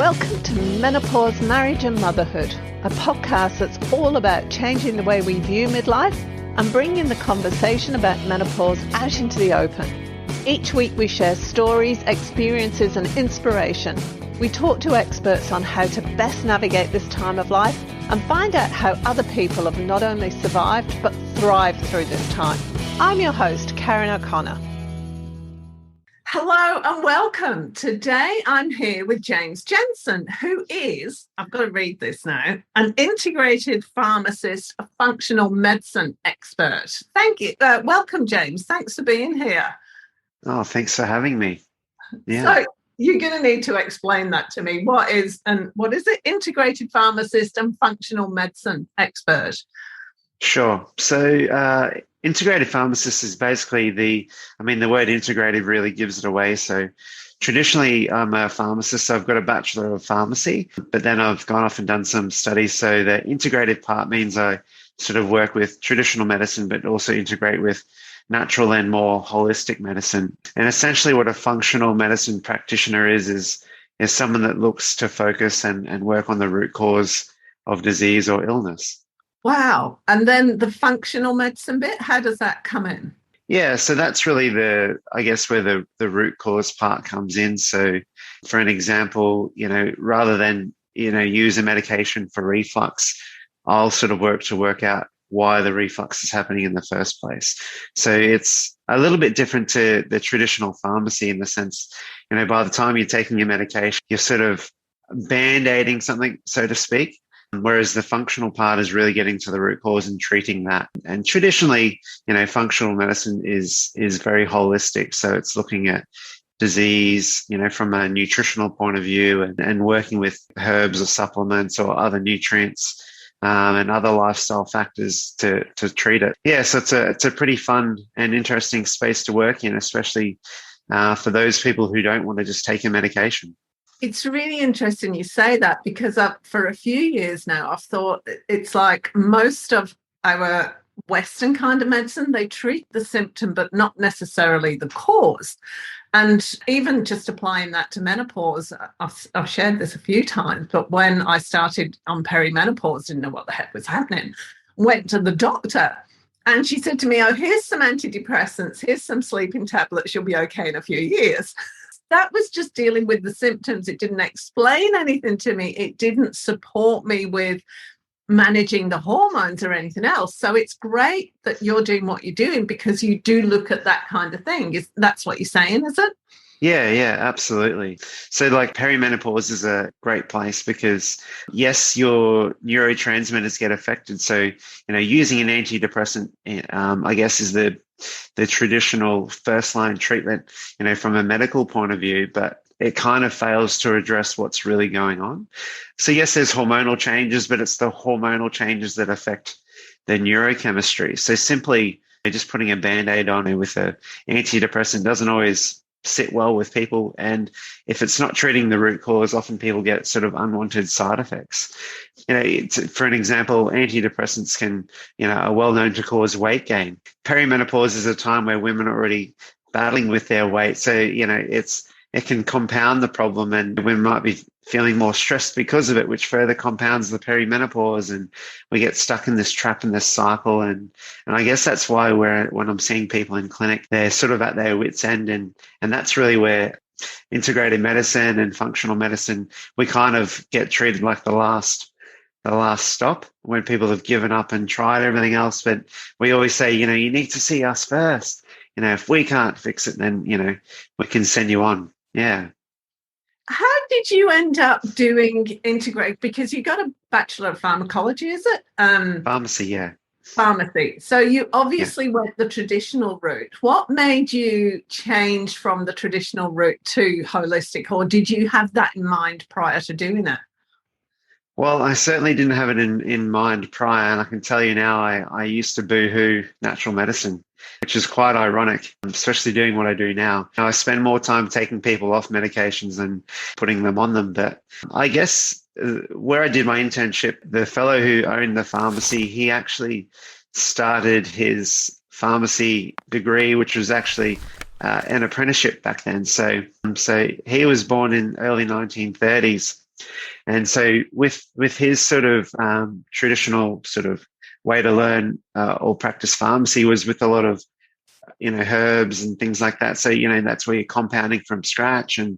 Welcome to Menopause, Marriage and Motherhood, a podcast that's all about changing the way we view midlife and bringing the conversation about menopause out into the open. Each week we share stories, experiences and inspiration. We talk to experts on how to best navigate this time of life and find out how other people have not only survived but thrived through this time. I'm your host, Karen O'Connor. Hello and welcome. Today I'm here with Jensen, who is, I've got to read this now, an integrated pharmacist, a functional medicine expert. Thank you. Welcome, James. Thanks for being here. Oh, thanks for having me. Yeah. So you're going to need to explain that to me. What is it? Integrated pharmacist and functional medicine expert. Sure. So integrated pharmacist is basically the word integrated really gives it away. So traditionally, I'm a pharmacist. So I've got a Bachelor of Pharmacy, but then I've gone off and done some studies. So the integrated part means I sort of work with traditional medicine, but also integrate with natural and more holistic medicine. And essentially what a functional medicine practitioner is someone that looks to focus and work on the root cause of disease or illness. Wow. And then the functional medicine bit, how does that come in? Yeah, so that's really where the root cause part comes in. So for an example, rather than, use a medication for reflux, I'll sort of work out why the reflux is happening in the first place. So it's a little bit different to the traditional pharmacy in the sense, by the time you're taking your medication, you're sort of band-aiding something, so to speak. Whereas the functional part is really getting to the root cause and treating that. And traditionally, functional medicine is very holistic. So it's looking at disease, from a nutritional point of view and working with herbs or supplements or other nutrients and other lifestyle factors to treat it. Yeah, so it's a pretty fun and interesting space to work in, especially for those people who don't want to just take a medication. It's really interesting you say that because for a few years now, I've thought it's like most of our Western kind of medicine, they treat the symptom, but not necessarily the cause. And even just applying that to menopause, I've shared this a few times, but when I started on perimenopause, didn't know what the heck was happening, went to the doctor. And she said to me, oh, here's some anti-depressants, here's some sleeping tablets, you'll be okay in a few years. That was just dealing with the symptoms. It didn't explain anything to me. It didn't support me with managing the hormones or anything else. So it's great that you're doing what you're doing because you do look at that kind of thing. That's what you're saying, is it? Yeah, absolutely. So like perimenopause is a great place because yes, your neurotransmitters get affected. So, using an antidepressant, I guess is the traditional first line treatment, from a medical point of view, but it kind of fails to address what's really going on. So yes, there's hormonal changes, but it's the hormonal changes that affect the neurochemistry. So simply just putting a Band-Aid on it with an antidepressant doesn't always sit well with people. And if it's not treating the root cause, often people get sort of unwanted side effects. For an example, antidepressants are well known to cause weight gain. Perimenopause is a time where women are already battling with their weight. So, it can compound the problem and women might be feeling more stressed because of it, which further compounds the perimenopause and we get stuck in this trap in this cycle. And I guess that's why when I'm seeing people in clinic, they're sort of at their wits' end. And that's really where integrated medicine and functional medicine, we kind of get treated like the last stop when people have given up and tried everything else. But we always say, you need to see us first. If we can't fix it, then, we can send you on. Yeah. How did you end up doing integrate? Because you got a Bachelor of Pharmacology, is it? Pharmacy, yeah. Pharmacy. So you obviously went the traditional route. What made you change from the traditional route to holistic, or did you have that in mind prior to doing it? Well, I certainly didn't have it in mind prior, and I can tell you now I used to boo-hoo natural medicine, which is quite ironic, especially doing what I do now. I spend more time taking people off medications than putting them on them. But I guess where I did my internship, the fellow who owned the pharmacy, he actually started his pharmacy degree, which was actually an apprenticeship back then. So he was born in early 1930s. And so with his sort of traditional sort of way to learn or practice pharmacy was with a lot of, herbs and things like that. So, that's where you're compounding from scratch. And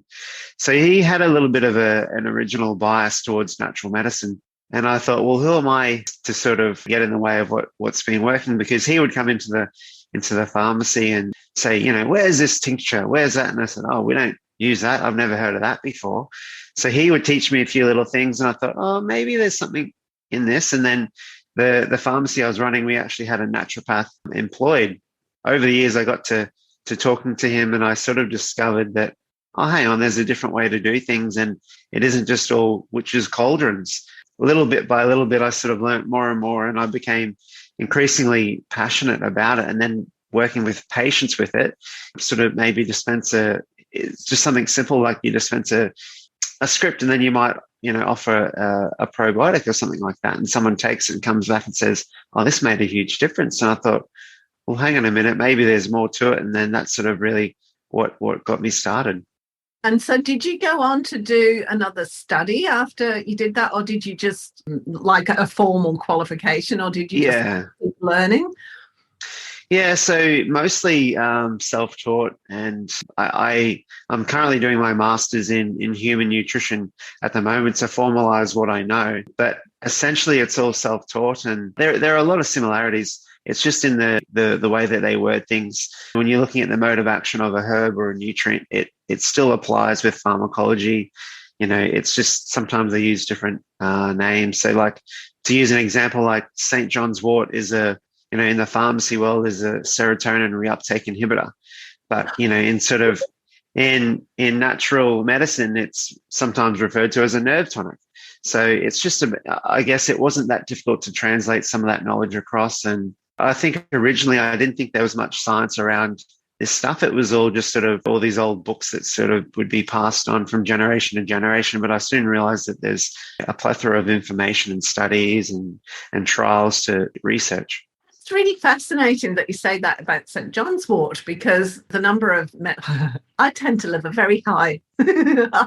so he had a little bit of an original bias towards natural medicine. And I thought, well, who am I to sort of get in the way of what's been working? Because he would come into the pharmacy and say, where's this tincture? Where's that? And I said, oh, we don't use that. I've never heard of that before. So he would teach me a few little things. And I thought, oh, maybe there's something in this. And then the pharmacy I was running, we actually had a naturopath employed. Over the years, I got to talking to him, and I sort of discovered that, oh, hang on, there's a different way to do things. And it isn't just all witches' cauldrons. Little bit by little bit, I sort of learned more and more, and I became increasingly passionate about it. And then working with patients with it, sort of maybe it's just something simple like you dispense a script, and then you might, offer a probiotic or something like that. And someone takes it and comes back and says, oh, this made a huge difference. And I thought, well, hang on a minute, maybe there's more to it. And then that's sort of really what got me started. And so did you go on to do another study after you did that, or did you just like a formal qualification, or did you just keep learning? Yeah, so mostly self-taught, and I'm currently doing my master's in human nutrition at the moment to formalize what I know. But essentially it's all self-taught, and there are a lot of similarities. It's just in the way that they word things. When you're looking at the mode of action of a herb or a nutrient, it still applies with pharmacology. It's just sometimes they use different names. So like, to use an example, like St. John's wort is in the pharmacy world is a serotonin reuptake inhibitor. But, in natural medicine, it's sometimes referred to as a nerve tonic. So it's just, I guess it wasn't that difficult to translate some of that knowledge across. And I think originally I didn't think there was much science around this stuff. It was all just sort of all these old books that sort of would be passed on from generation to generation. But I soon realized that there's a plethora of information and studies and trials to research. It's really fascinating that you say that about St. John's wort, because the number of I tend to live a very high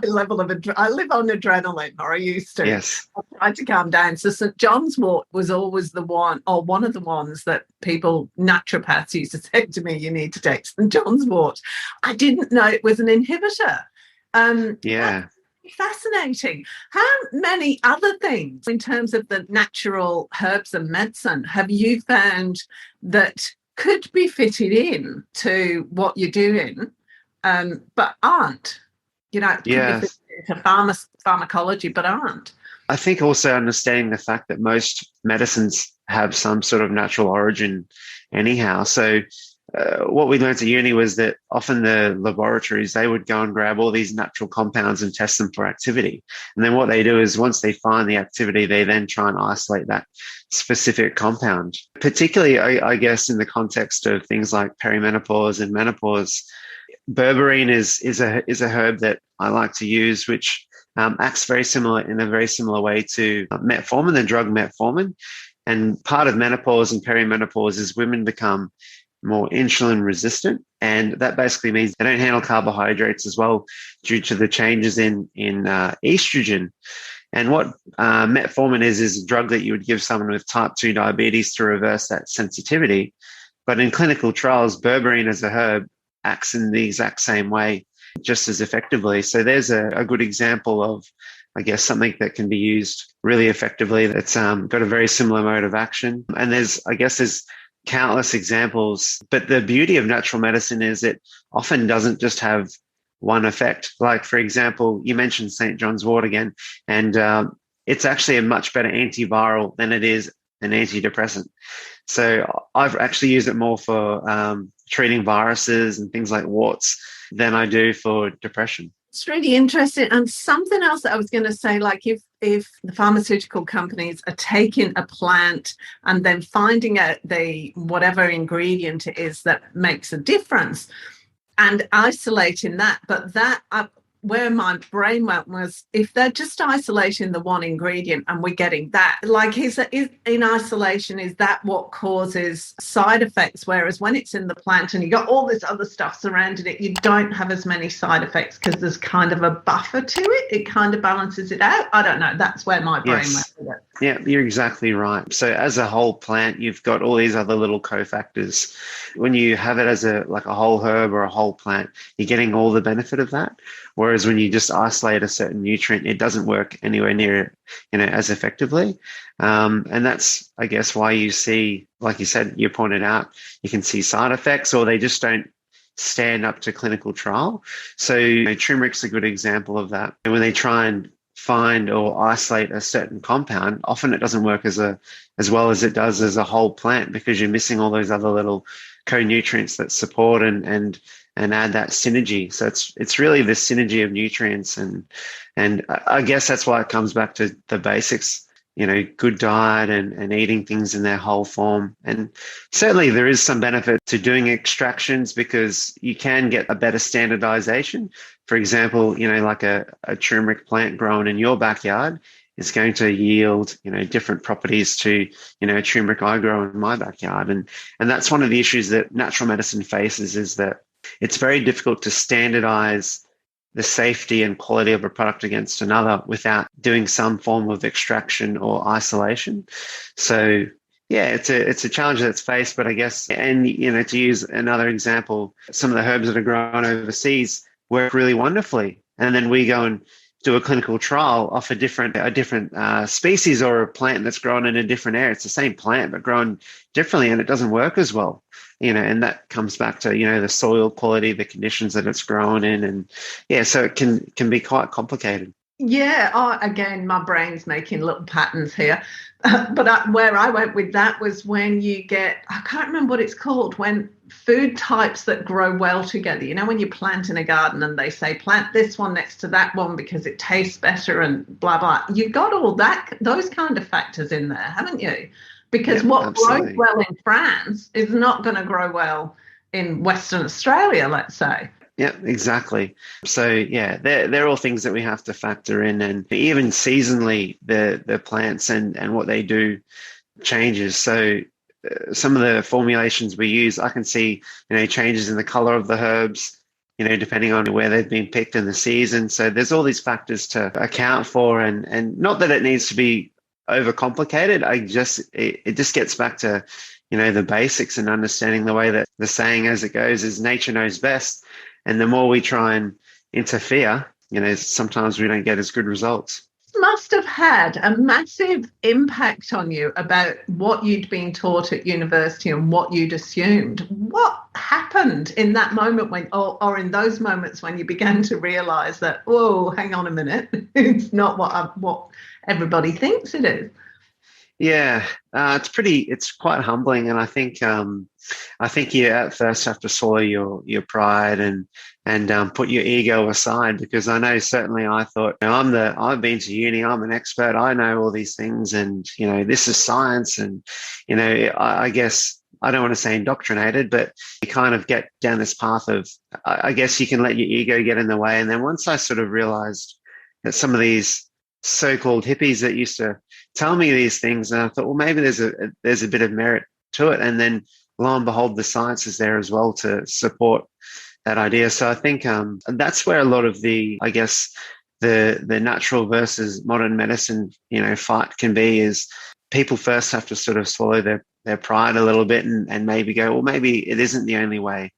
level of I live on adrenaline, or I used to. Yes. I tried to calm down. So St. John's wort was always the one, or one of the ones that naturopaths used to say to me, you need to take St. John's wort. I didn't know it was an inhibitor. Yeah. Fascinating. How many other things in terms of the natural herbs and medicine have you found that could be fitted in to what you're doing, but aren't? Could be fitted into pharmacology, but aren't. I think also understanding the fact that most medicines have some sort of natural origin anyhow. So what we learned at uni was that often the laboratories, they would go and grab all these natural compounds and test them for activity. And then what they do is once they find the activity, they then try and isolate that specific compound. Particularly, I guess, in the context of things like perimenopause and menopause, berberine is a herb that I like to use, which acts in a very similar way to metformin, the drug metformin. And part of menopause and perimenopause is women become more insulin resistant. And that basically means they don't handle carbohydrates as well due to the changes in estrogen. And what metformin is a drug that you would give someone with type 2 diabetes to reverse that sensitivity. But in clinical trials, berberine as a herb acts in the exact same way, just as effectively. So there's a good example of, I guess, something that can be used really effectively that's got a very similar mode of action. And there's countless examples. But the beauty of natural medicine is it often doesn't just have one effect. Like, for example, you mentioned St. John's wort again, and it's actually a much better antiviral than it is an antidepressant. So I've actually used it more for treating viruses and things like warts than I do for depression. It's really interesting. And something else that I was going to say, like if the pharmaceutical companies are taking a plant and then finding out whatever ingredient it is that makes a difference and isolating that, but that where my brain went was, if they're just isolating the one ingredient and we're getting that, like, is in isolation, is that what causes side effects? Whereas when it's in the plant and you got all this other stuff surrounding it, you don't have as many side effects because there's kind of a buffer to it. It kind of balances it out. I don't know. That's where my brain went with it. Yeah, you're exactly right. So as a whole plant, you've got all these other little cofactors. When you have it as a whole herb or a whole plant, you're getting all the benefit of that. Whereas when you just isolate a certain nutrient, it doesn't work anywhere near, as effectively. And that's, I guess, why you see, like you said, you pointed out, you can see side effects, or they just don't stand up to clinical trial. So turmeric's a good example of that. And when they try and find or isolate a certain compound, often it doesn't work as well as it does as a whole plant, because you're missing all those other little co-nutrients that support and add that synergy. So it's really the synergy of nutrients, and I guess that's why it comes back to the basics, good diet and eating things in their whole form. And certainly there is some benefit to doing extractions, because you can get a better standardization. For example, like a turmeric plant grown in your backyard is going to yield, different properties to, a turmeric I grow in my backyard. And that's one of the issues that natural medicine faces, is that it's very difficult to standardize the safety and quality of a product against another without doing some form of extraction or isolation. So yeah, it's a challenge that's faced, but I guess, and to use another example, some of the herbs that are grown overseas work really wonderfully, and then we go and do a clinical trial off a different species or a plant that's grown in a different area. It's the same plant but grown differently, and it doesn't work as well. And that comes back to the soil quality, the conditions that it's grown in, and so it can be quite complicated. Yeah. Oh, again, my brain's making little patterns here. But where I went with that was when you get, I can't remember what it's called, when food types that grow well together, when you plant in a garden and they say plant this one next to that one because it tastes better and blah, blah. You've got all those kind of factors in there, haven't you? Because what absolutely grows well in France is not going to grow well in Western Australia, let's say. Yeah, exactly. So yeah, they're all things that we have to factor in, and even seasonally, the plants and what they do changes. So some of the formulations we use, I can see changes in the color of the herbs, depending on where they've been picked in the season. So there's all these factors to account for, and not that it needs to be overcomplicated. It just gets back to the basics and understanding the way that the saying as it goes is nature knows best. And the more we try and interfere, sometimes we don't get as good results. Must have had a massive impact on you about what you'd been taught at university and what you'd assumed. What happened in that moment when, or in those moments when you began to realize that, whoa, hang on a minute, it's not what everybody thinks it is? Yeah, it's quite humbling, and I think you at first have to swallow your pride and put your ego aside, because I know certainly I thought, I've been to uni, I'm an expert, I know all these things, and this is science, and I guess I don't want to say indoctrinated, but you kind of get down this path of, I guess you can let your ego get in the way. And then once I sort of realized that some of these so-called hippies that used to tell me these things, and I thought, well, maybe there's a bit of merit to it. And then lo and behold, the science is there as well to support that idea. So I think that's where a lot of the natural versus modern medicine, fight can be, is people first have to sort of swallow their pride a little bit and maybe go, well, maybe it isn't the only way.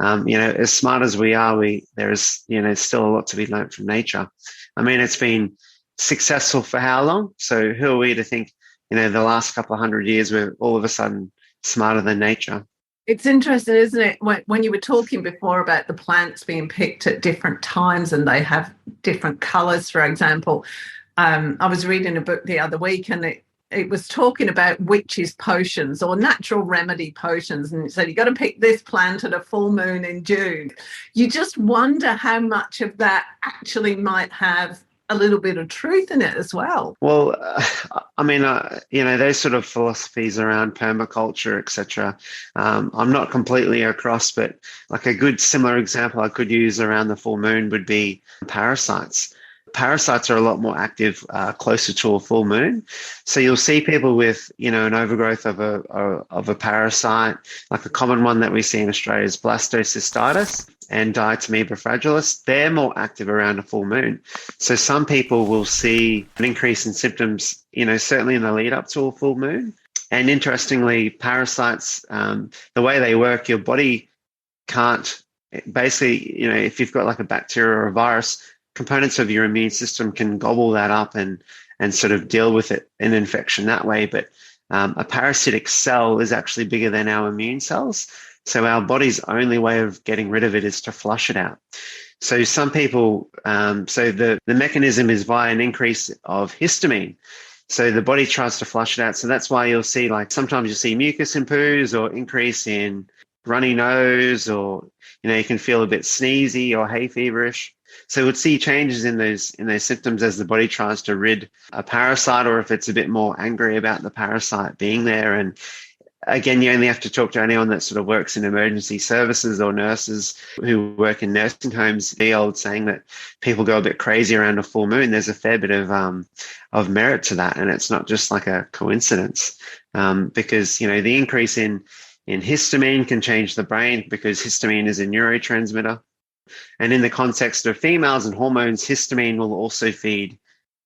As smart as we are, there is, still a lot to be learned from nature. I mean, it's been successful for how long? So who are we to think, the last couple of 100 years we're all of a sudden smarter than nature? It's interesting, isn't it? When you were talking before about the plants being picked at different times and they have different colours, for example. I was reading a book the other week, and it was talking about witches' potions or natural remedy potions. And it said, you got to pick this plant at a full moon in June. You just wonder how much of that actually might have a little bit of truth in it as well. Well, I mean, those sort of philosophies around permaculture, etc. I'm not completely across, but like a good similar example I could use around the full moon would be parasites. Parasites are a lot more active closer to a full moon. So you'll see people with, an overgrowth of a parasite. Like a common one that we see in Australia is blastocystitis and diatomeba fragilis. They're more active around a full moon. So some people will see an increase in symptoms, certainly in the lead up to a full moon. And interestingly, parasites, the way they work, your body can't basically, if you've got like a bacteria or a virus, components of your immune system can gobble that up and sort of deal with it, an infection that way. But a parasitic cell is actually bigger than our immune cells. So our body's only way of getting rid of it is to flush it out. So some people, so the mechanism is via an increase of histamine. So the body tries to flush it out. So that's why you'll see, like, sometimes you see mucus in poos or increase in runny nose, or, you can feel a bit sneezy or hay feverish. So we'd see changes in those symptoms as the body tries to rid a parasite, or if it's a bit more angry about the parasite being there. And again, you only have to talk to anyone that sort of works in emergency services or nurses who work in nursing homes. The old saying that people go a bit crazy around a full moon, there's a fair bit of merit to that. And it's not just like a coincidence, because, the increase in histamine can change the brain, because histamine is a neurotransmitter. And in the context of females and hormones, histamine will also feed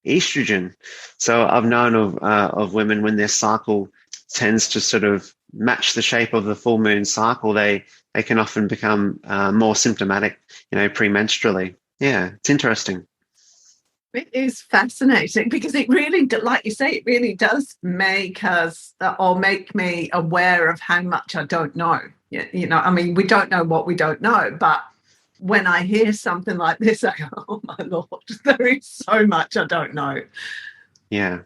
estrogen. So I've known of women, when their cycle tends to sort of match the shape of the full moon cycle, they can often become more symptomatic, premenstrually. Yeah, it's interesting. It is fascinating, because it really, like you say, it really does make us, or make me aware of how much I don't know. I mean, we don't know what we don't know, but when I hear something like this, I go, oh my Lord, there is so much I don't know. Yeah.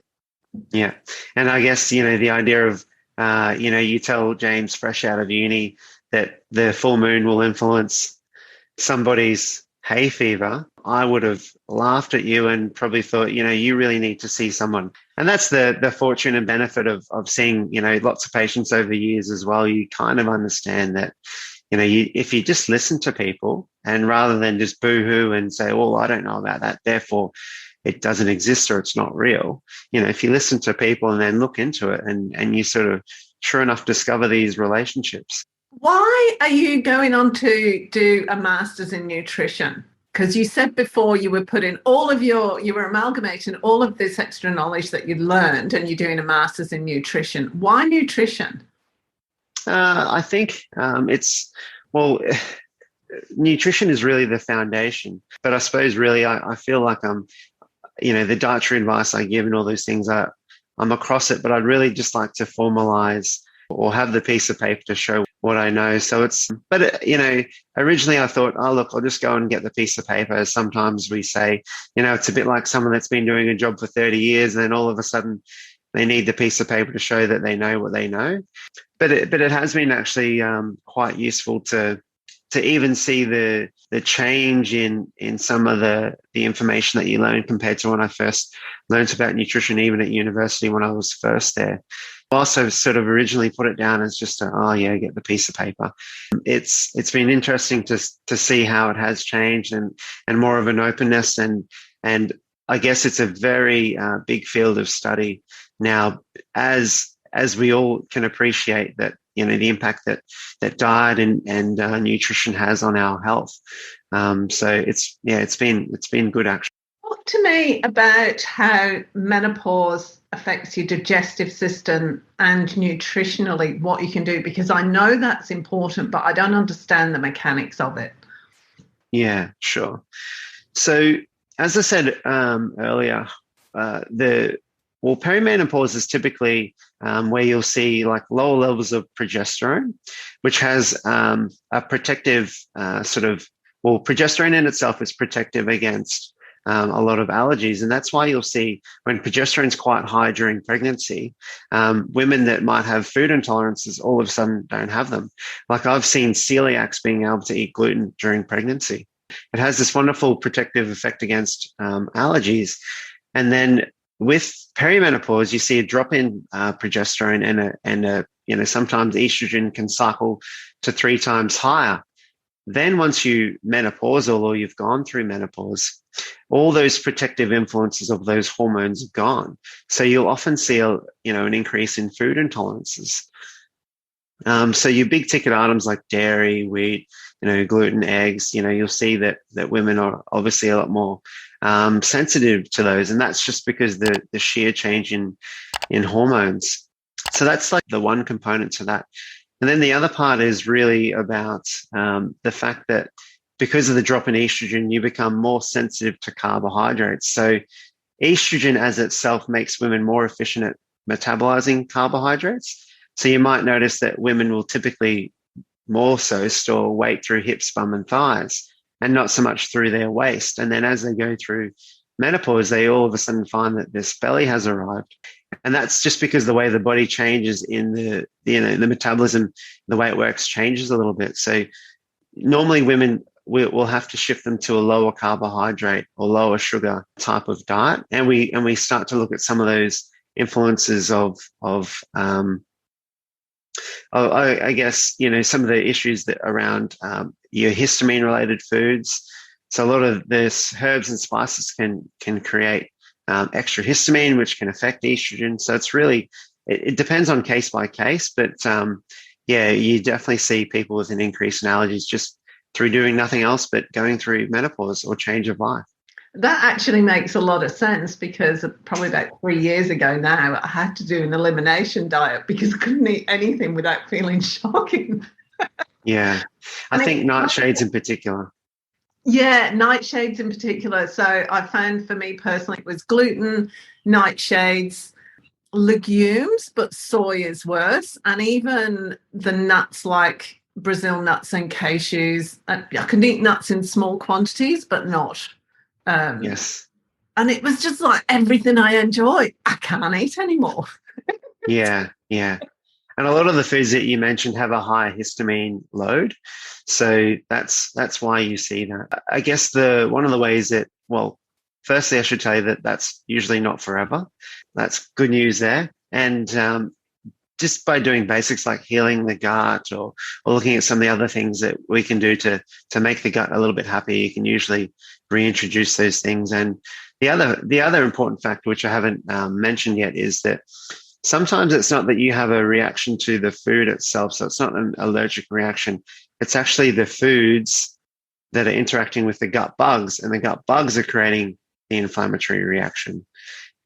Yeah. And I guess, the idea of, you tell James fresh out of uni that the full moon will influence somebody's hay fever, I would have laughed at you and probably thought, you really need to see someone. And that's the fortune and benefit of seeing, lots of patients over the years as well. You kind of understand that, if you just listen to people, and rather than just boo-hoo and say, well, I don't know about that, therefore it doesn't exist or it's not real. If you listen to people and then look into it, and you sort of, sure enough, discover these relationships. Why are you going on to do a master's in nutrition? Because you said before you were putting you were amalgamating all of this extra knowledge that you learned, and you're doing a master's in nutrition. Why nutrition? I think nutrition is really the foundation. But I suppose really I feel like the dietary advice I give and all those things, I'm across it, but I'd really just like to formalize or have the piece of paper to show what I know. So originally I thought, oh, look, I'll just go and get the piece of paper. Sometimes we say, it's a bit like someone that's been doing a job for 30 years and then all of a sudden they need the piece of paper to show that they know what they know. But it has been actually quite useful to even see the change in some of the information that you learn compared to when I first learned about nutrition, even at university when I was first there. I also sort of originally put it down as just get the piece of paper. It's been interesting to see how it has changed and more of an openness, and I guess it's a very big field of study now, as we all can appreciate that, the impact that diet and nutrition has on our health. So it's been good actually. Talk to me about how menopause affects your digestive system and nutritionally, what you can do, because I know that's important, but I don't understand the mechanics of it. Yeah, sure. So as I said earlier, perimenopause is typically where you'll see like lower levels of progesterone, which has a protective progesterone in itself is protective against a lot of allergies. And that's why you'll see when progesterone is quite high during pregnancy, women that might have food intolerances all of a sudden don't have them. Like I've seen celiacs being able to eat gluten during pregnancy. It has this wonderful protective effect against allergies. And then with perimenopause, you see a drop in progesterone and sometimes estrogen can cycle to 3 times higher. Then once you menopausal or you've gone through menopause, all those protective influences of those hormones are gone. So you'll often see an increase in food intolerances. So your big ticket items like dairy, wheat, gluten, eggs, you'll see that women are obviously a lot more sensitive to those. And that's just because the sheer change in hormones. So that's like the one component to that. And then the other part is really about the fact that because of the drop in estrogen, you become more sensitive to carbohydrates. So estrogen as itself makes women more efficient at metabolizing carbohydrates. So you might notice that women will typically more so store weight through hips, bum, and thighs, and not so much through their waist. And then as they go through menopause, they all of a sudden find that this belly has arrived. And that's just because the way the body changes in the metabolism, the way it works changes a little bit. So normally women will have to shift them to a lower carbohydrate or lower sugar type of diet. And we start to look at some of those influences of I guess, some of the issues that around your histamine related foods. So a lot of this herbs and spices can create extra histamine, which can affect estrogen. So it's really, it depends on case by case, but you definitely see people with an increase in allergies just through doing nothing else but going through menopause or change of life. That actually makes a lot of sense, because probably about 3 years ago now, I had to do an elimination diet because I couldn't eat anything without feeling shocking. Yeah, I think nightshades in particular. Yeah, nightshades in particular. So I found for me personally, it was gluten, nightshades, legumes, but soy is worse. And even the nuts like Brazil nuts and cashews. I can eat nuts in small quantities, but not. Yes. And it was just like everything I enjoy, I can't eat anymore. Yeah. And a lot of the foods that you mentioned have a high histamine load. So that's why you see that. I guess one of the ways that, well, firstly, I should tell you that that's usually not forever. That's good news there. And just by doing basics like healing the gut or looking at some of the other things that we can do to make the gut a little bit happier, you can usually reintroduce those things. And the other important factor, which I haven't mentioned yet, is that sometimes it's not that you have a reaction to the food itself. So it's not an allergic reaction. It's actually the foods that are interacting with the gut bugs, and the gut bugs are creating the inflammatory reaction.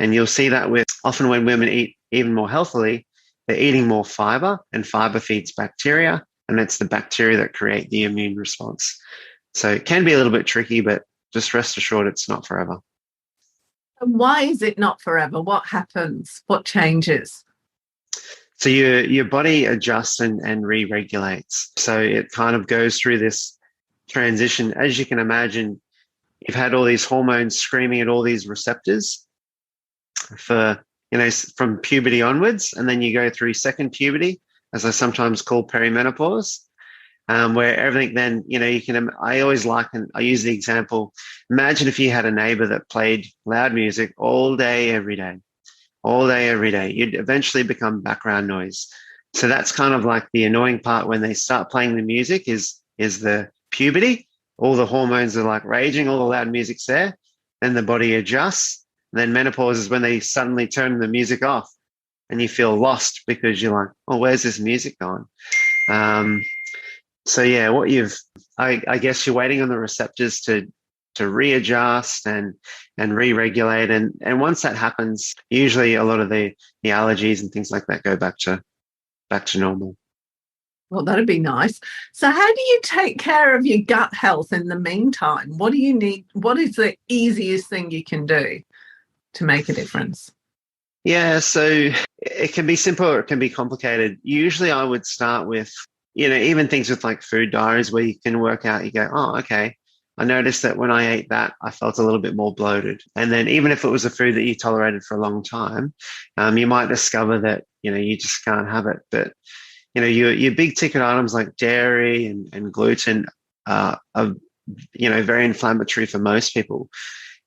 And you'll see that often when women eat even more healthily, they're eating more fiber, and fiber feeds bacteria, and it's the bacteria that create the immune response. So it can be a little bit tricky, but just rest assured it's not forever. And why is it not forever? What happens? What changes? So your body adjusts and re-regulates. So it kind of goes through this transition. As you can imagine, you've had all these hormones screaming at all these receptors for, from puberty onwards. And then you go through second puberty, as I sometimes call perimenopause, where everything then, I always I use the example, imagine if you had a neighbor that played loud music all day, every day. You'd eventually become background noise. So that's kind of like the annoying part when they start playing the music is the puberty. All the hormones are like raging, all the loud music's there. Then the body adjusts. Then menopause is when they suddenly turn the music off and you feel lost because you're like, oh, where's this music going? So yeah, I guess you're waiting on the receptors to readjust and re-regulate. And once that happens, usually a lot of the allergies and things like that go back to normal. Well, that'd be nice. So how do you take care of your gut health in the meantime? What do you need? What is the easiest thing you can do to make a difference? Yeah, so it can be simple or it can be complicated. Usually I would start with, even things with like food diaries where you can work out, you go, oh, okay, I noticed that when I ate that, I felt a little bit more bloated. And then even if it was a food that you tolerated for a long time, you might discover that, you just can't have it. But, your big ticket items like dairy and gluten are very inflammatory for most people.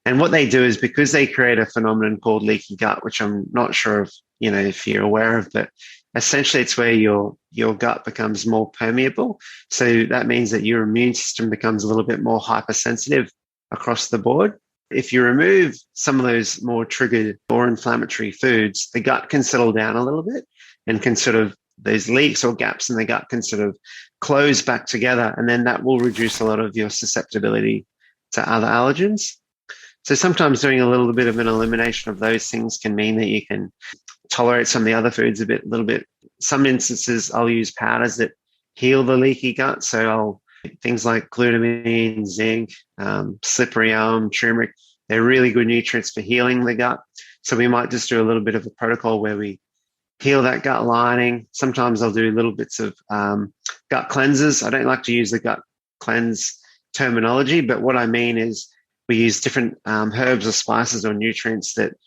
And what they do is, because they create a phenomenon called leaky gut, which I'm not sure if you're aware of, but essentially it's where your gut becomes more permeable. So that means that your immune system becomes a little bit more hypersensitive across the board. If you remove some of those more triggered or inflammatory foods, the gut can settle down a little bit and can sort of, those leaks or gaps in the gut can sort of close back together. And then that will reduce a lot of your susceptibility to other allergens. So sometimes doing a little bit of an elimination of those things can mean that you can tolerate some of the other foods a little bit. Some instances I'll use powders that heal the leaky gut. So things like glutamine, zinc, slippery elm, turmeric, they're really good nutrients for healing the gut. So we might just do a little bit of a protocol where we heal that gut lining. Sometimes I'll do little bits of gut cleanses. I don't like to use the gut cleanse terminology, but what I mean is we use different herbs or spices or nutrients that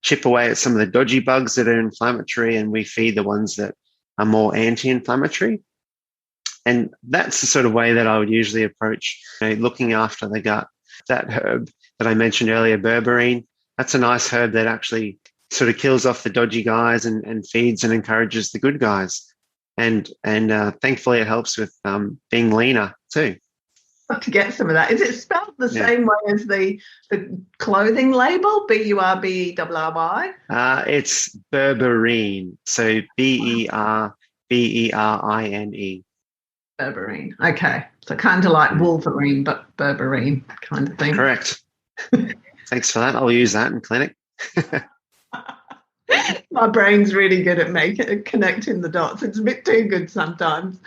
chip away at some of the dodgy bugs that are inflammatory, and we feed the ones that are more anti-inflammatory. And that's the sort of way that I would usually approach looking after the gut. That herb that I mentioned earlier, berberine, that's a nice herb that actually sort of kills off the dodgy guys and feeds and encourages the good guys. And thankfully it helps with being leaner too. To get some of that. Is it spelled the same way as the clothing label, BURBERRY? It's berberine, so BERBERINE. Berberine. Okay. So kind of like Wolverine, but berberine kind of thing. Correct. Thanks for that. I'll use that in clinic. My brain's really good at connecting the dots. It's a bit too good sometimes.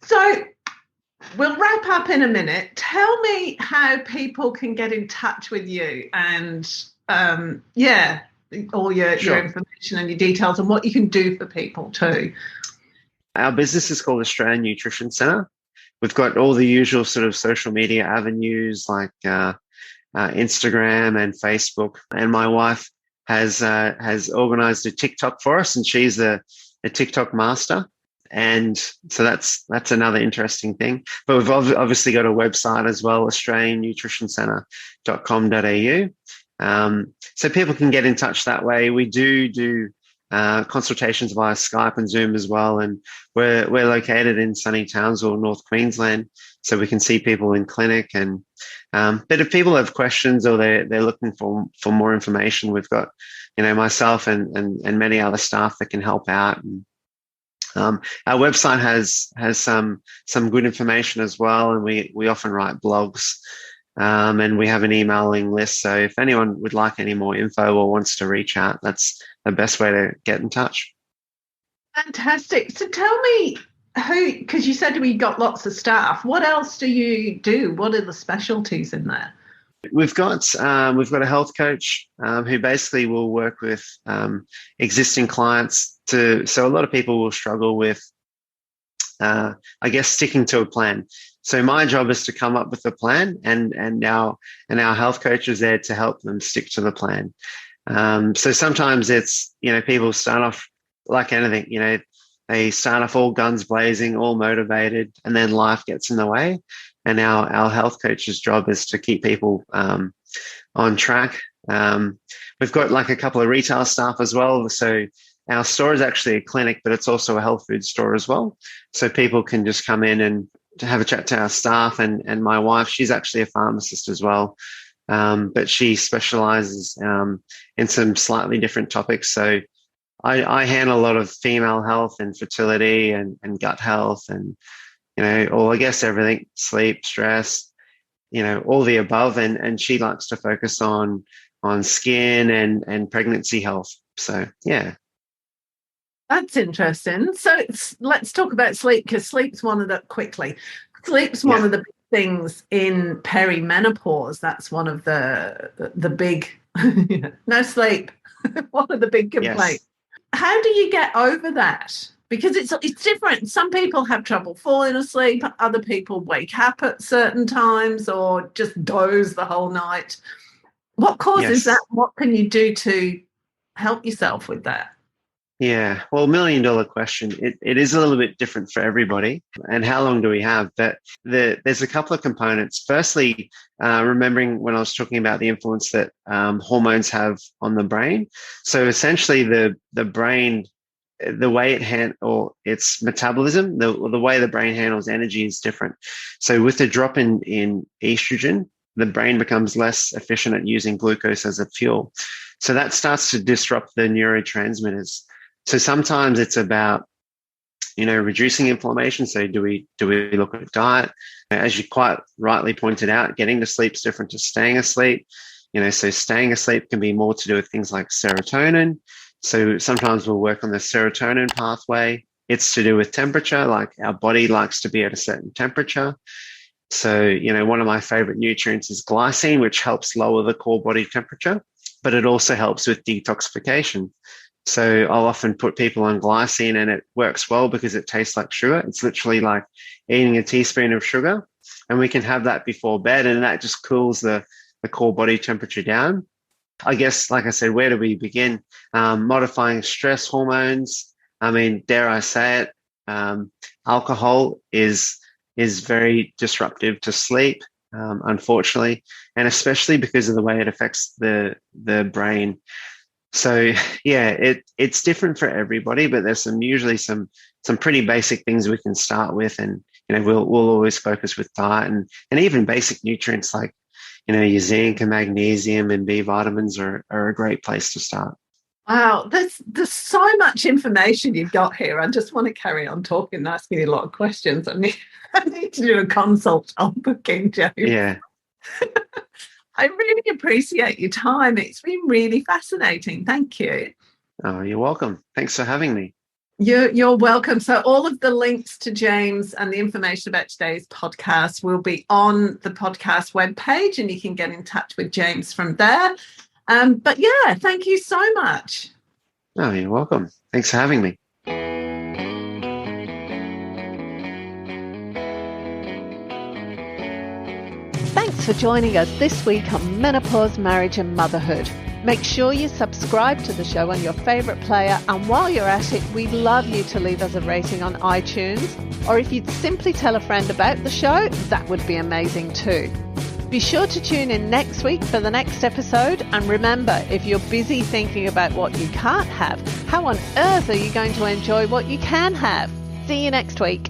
So we'll wrap up in a minute. Tell me how people can get in touch with you and, all your information and your details and what you can do for people too. Our business is called Australian Nutrition Centre. We've got all the usual sort of social media avenues like Instagram and Facebook. And my wife has organised a TikTok for us, and she's a TikTok master. And so that's another interesting thing. But we've obviously got a website as well, australiannutritioncentre.com.au. So people can get in touch that way. We do consultations via Skype and Zoom as well. And we're located in sunny Townsville, North Queensland, so we can see people in clinic. And but if people have questions or they're looking for more information, we've got myself and many other staff that can help out. And our website has some good information as well, and we often write blogs, and we have an emailing list. So if anyone would like any more info or wants to reach out, that's the best way to get in touch. Fantastic. So tell me because you said we got lots of staff. What else do you do? What are the specialties in there? We've got a health coach who basically will work with existing clients. So a lot of people will struggle with, sticking to a plan. So my job is to come up with a plan, and our health coach is there to help them stick to the plan. So sometimes it's people start off like anything. They start off all guns blazing, all motivated, and then life gets in the way. And our health coach's job is to keep people on track. We've got like a couple of retail staff as well. So our store is actually a clinic, but it's also a health food store as well. So people can just come in and to have a chat to our staff. And my wife, she's actually a pharmacist as well, but she specializes in some slightly different topics. So I handle a lot of female health and fertility and gut health and, everything, sleep, stress, all the above. And she likes to focus on skin and pregnancy health. So, yeah. That's interesting. So let's talk about sleep, because sleep's one of the big things in perimenopause. That's one of the big no sleep. One of the big complaints. Yes. How do you get over that? Because it's different. Some people have trouble falling asleep. Other people wake up at certain times or just doze the whole night. What causes that? What can you do to help yourself with that? Yeah, well, million dollar question. It is a little bit different for everybody. And how long do we have? But there's a couple of components. Firstly, remembering when I was talking about the influence that hormones have on the brain. So essentially, the brain, the way or its metabolism, the way the brain handles energy is different. So with the drop in estrogen, the brain becomes less efficient at using glucose as a fuel. So that starts to disrupt the neurotransmitters. So sometimes it's about, reducing inflammation. So do we look at diet? As you quite rightly pointed out, getting to sleep is different to staying asleep. So staying asleep can be more to do with things like serotonin. So sometimes we'll work on the serotonin pathway. It's to do with temperature, like our body likes to be at a certain temperature. So, one of my favorite nutrients is glycine, which helps lower the core body temperature, but it also helps with detoxification. So I'll often put people on glycine and it works well because it tastes like sugar. It's literally like eating a teaspoon of sugar, and we can have that before bed, and that just cools the core body temperature down. I guess, like I said, where do we begin? Modifying stress hormones. I mean, dare I say it, alcohol is very disruptive to sleep, unfortunately, and especially because of the way it affects the brain. So yeah, it's different for everybody, but there's usually some pretty basic things we can start with, and we'll always focus with diet and even basic nutrients like your zinc and magnesium and B vitamins are a great place to start. Wow, there's so much information you've got here. I just want to carry on talking and asking you a lot of questions. I need to do a consult on booking, James. Yeah. I really appreciate your time. It's been really fascinating. Thank you. Oh, you're welcome. Thanks for having me. You're welcome. So all of the links to James and the information about today's podcast will be on the podcast webpage, and you can get in touch with James from there. But yeah, thank you so much. Oh, you're welcome. Thanks for having me. Thanks for joining us this week on Menopause, Marriage and Motherhood. Make sure you subscribe to the show on your favourite player, and while you're at it, we'd love you to leave us a rating on iTunes, or if you'd simply tell a friend about the show, that would be amazing too. Be sure to tune in next week for the next episode, and remember, if you're busy thinking about what you can't have, how on earth are you going to enjoy what you can have? See you next week.